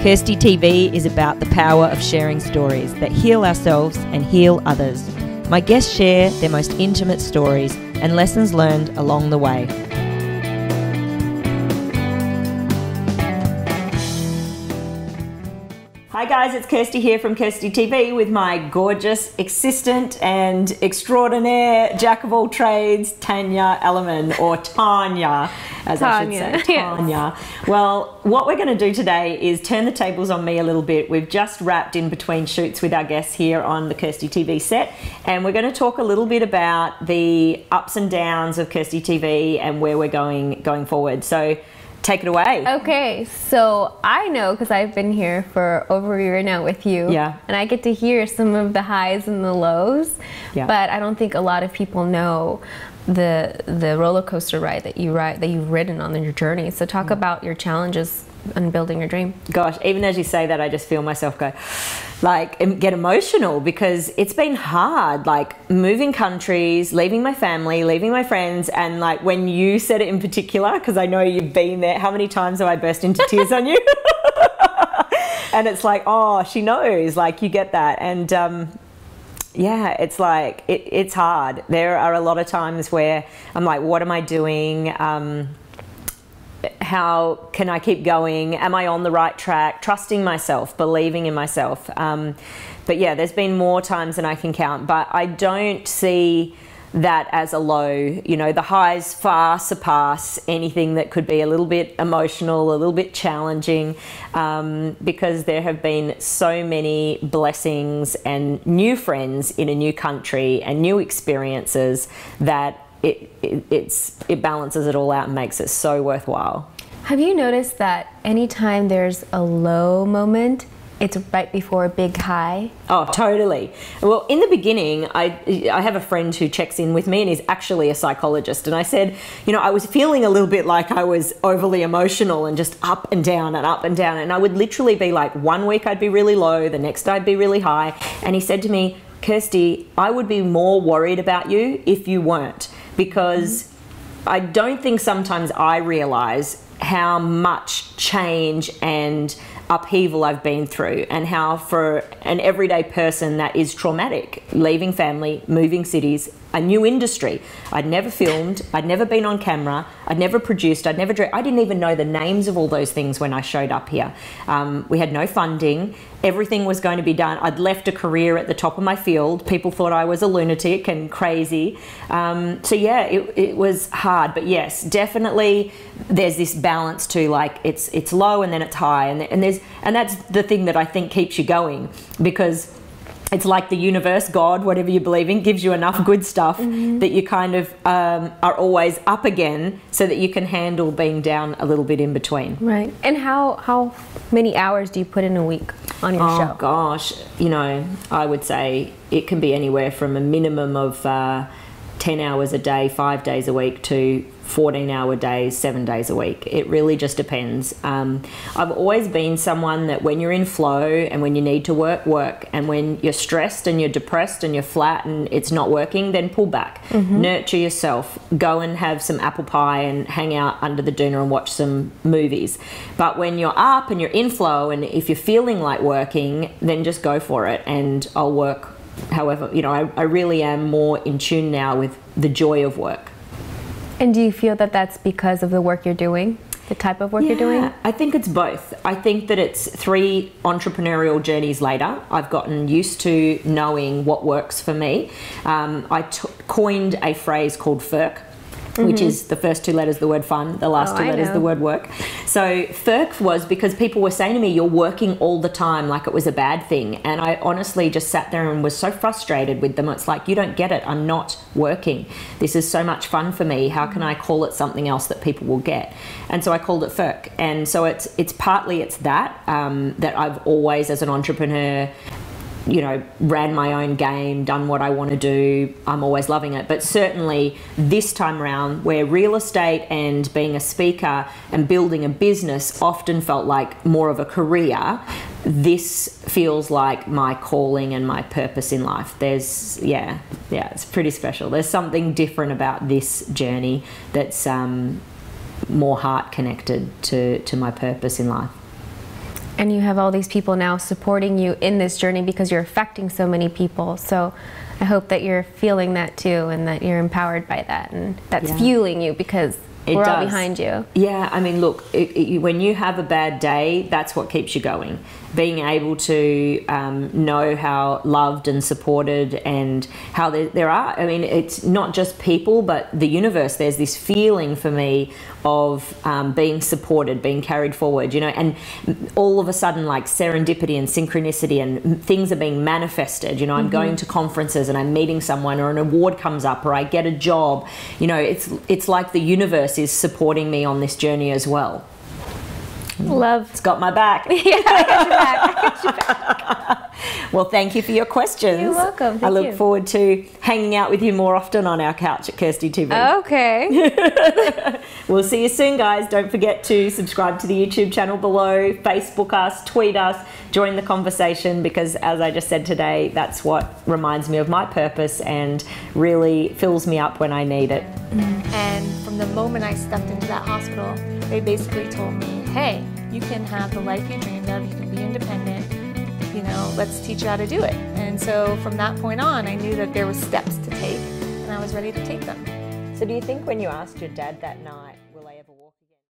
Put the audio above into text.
KirstyTV is about the power of sharing stories that heal ourselves and heal others. My guests share their most intimate stories and lessons learned along the way. Hi guys, it's Kirsty here from KirstyTV with my gorgeous assistant and extraordinaire jack of all trades, Tanya Ellerman, or Tanya, as Tanya. I should say, Tanya. Yes. Well, what we're going to do today is turn the tables on me a little bit. We've just wrapped in between shoots with our guests here on the KirstyTV set, and we're going to talk a little bit about the ups and downs of KirstyTV and where we're going forward. So take it away. Okay, so I know because I've been here for over a year now with you. Yeah. And I get to hear some of the highs and the lows. Yeah. But I don't think a lot of people know the roller coaster ride that you've ridden on your journey. So talk about your challenges and building your dream. Gosh, even as you say that, I just feel myself go and get emotional, because it's been hard, like moving countries, leaving my family, leaving my friends. And like when you said it in particular, because I know you've been there, how many times have I burst into tears on you? And it's like, oh, she knows, like you get that. And yeah, it's like, it's hard. There are a lot of times where I'm like, what am I doing? How can I keep going? Am I on the right track? Trusting myself, believing in myself. But yeah, there's been more times than I can count, but I don't see that as a low. You know, the highs far surpass anything that could be a little bit emotional, a little bit challenging, because there have been so many blessings and new friends in a new country and new experiences that it balances it all out and makes it so worthwhile. Have you noticed that anytime there's a low moment, it's right before a big high? Oh, totally. Well, in the beginning, I have a friend who checks in with me and is actually a psychologist. And I said, you know, I was feeling a little bit like I was overly emotional and just up and down and up and down. And I would literally be like, one week I'd be really low, the next I'd be really high. And he said to me, Kirsty, I would be more worried about you if you weren't, because I don't think sometimes I realize how much change and upheaval I've been through, and how for an everyday person that is traumatic, leaving family, moving cities, a new industry. I'd never filmed, I'd never been on camera, I'd never produced, I'd never I didn't even know the names of all those things when I showed up here. We had no funding, everything was going to be done. I'd left a career at the top of my field. People thought I was a lunatic and crazy. So yeah, it was hard, but yes, definitely there's this balance to, like, it's low and then it's high, and that's the thing that I think keeps you going, because it's like the universe, God, whatever you believe in, gives you enough good stuff that you kind of are always up again, so that you can handle being down a little bit in between. Right. And how many hours do you put in a week on your show? Oh gosh, you know, I would say it can be anywhere from a minimum of 10 hours a day, 5 days a week, to 14-hour days, 7 days a week. It really just depends. I've always been someone that when you're in flow and when you need to work, and when you're stressed and you're depressed and you're flat and it's not working, then pull back. Nurture yourself. Go and have some apple pie and hang out under the doona and watch some movies. But when you're up and you're in flow, and if you're feeling like working, then just go for it, and I'll work. However, you know, I really am more in tune now with the joy of work. And do you feel that that's because of the work you're doing, the type of work you're doing? I think it's both. I think that it's 3 entrepreneurial journeys later, I've gotten used to knowing what works for me. I coined a phrase called FERC, which is the first 2 letters the word fun, the last 2 letters the word work. So FERC was because people were saying to me, you're working all the time, like it was a bad thing. And I honestly just sat there and was so frustrated with them. It's like, you don't get it. I'm not working. This is so much fun for me. How can I call it something else that people will get? And so I called it FERC. And so it's partly that I've always, as an entrepreneur, you know, ran my own game, done what I want to do. I'm always loving it. But certainly this time around, where real estate and being a speaker and building a business often felt like more of a career, this feels like my calling and my purpose in life. There's, yeah, it's pretty special. There's something different about this journey that's more heart connected to my purpose in life. And you have all these people now supporting you in this journey because you're affecting so many people. So I hope that you're feeling that too, and that you're empowered by that, and that's fueling you, because we're all behind you. Yeah, I mean, look, when you have a bad day, that's what keeps you going. Being able to know how loved and supported, and how there are, I mean, it's not just people, but the universe. There's this feeling for me of being supported, being carried forward, you know, and all of a sudden, like serendipity and synchronicity and things are being manifested. You know, I'm going to conferences and I'm meeting someone, or an award comes up, or I get a job. You know, it's like the universe is supporting me on this journey as well. Love. It's got my back. Yeah, I got your back. I got your back. Well, thank you for your questions. You're welcome. I look forward to hanging out with you more often on our couch at KirstyTV. Okay. We'll see you soon, guys. Don't forget to subscribe to the YouTube channel below, Facebook us, tweet us, join the conversation, because as I just said today, that's what reminds me of my purpose and really fills me up when I need it. And from the moment I stepped into that hospital, they basically told me, hey, you can have the life you dreamed of, you can be independent, you know, let's teach you how to do it. And so from that point on, I knew that there were steps to take, and I was ready to take them. So do you think when you asked your dad that night,